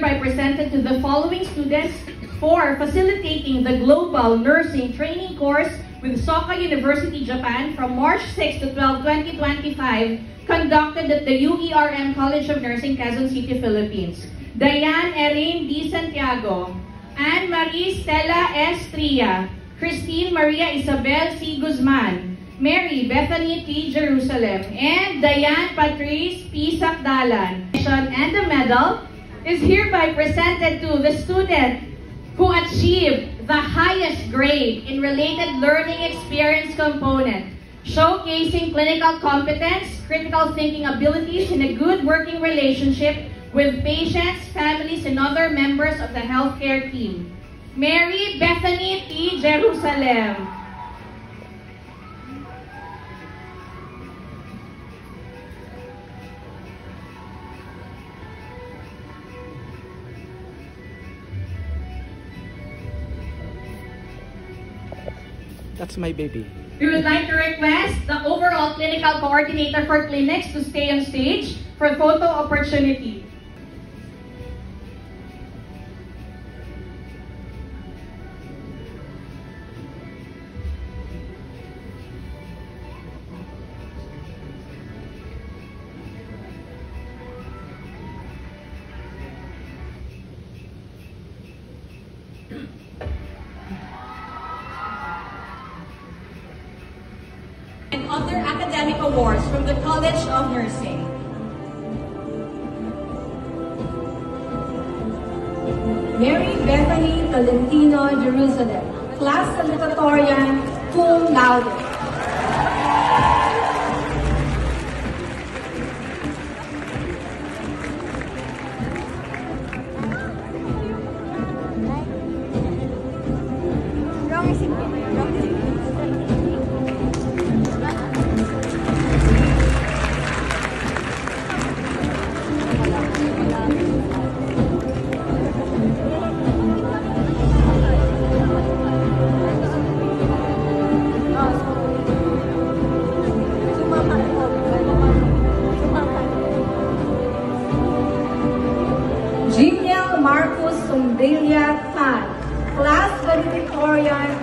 hereby presented to the following students for facilitating the Global Nursing Training Course with Soka University, Japan from March 6 to 12, 2025, conducted at the UERM College of Nursing, Quezon City, Philippines. Diane Erin D. Santiago, Anne-Marie Stella S. Tria, Christine Maria Isabel C. Guzman, Mary Bethany T. Jerusalem, and Diane Patrice P. Sakdalan. And the medal is hereby presented to the student who achieved the highest grade in related learning experience component, showcasing clinical competence, critical thinking abilities, and a good working relationship with patients, families, and other members of the healthcare team. Mary Bethany T. Jerusalem. That's my baby. We would like to request the overall clinical coordinator for clinics to stay on stage for photo opportunity. And other academic awards from the College of Nursing. Mary Bethany Tolentino Jerusalem, class salutatorian cum laude. Marcus Sumdelia Tan, class valedictorian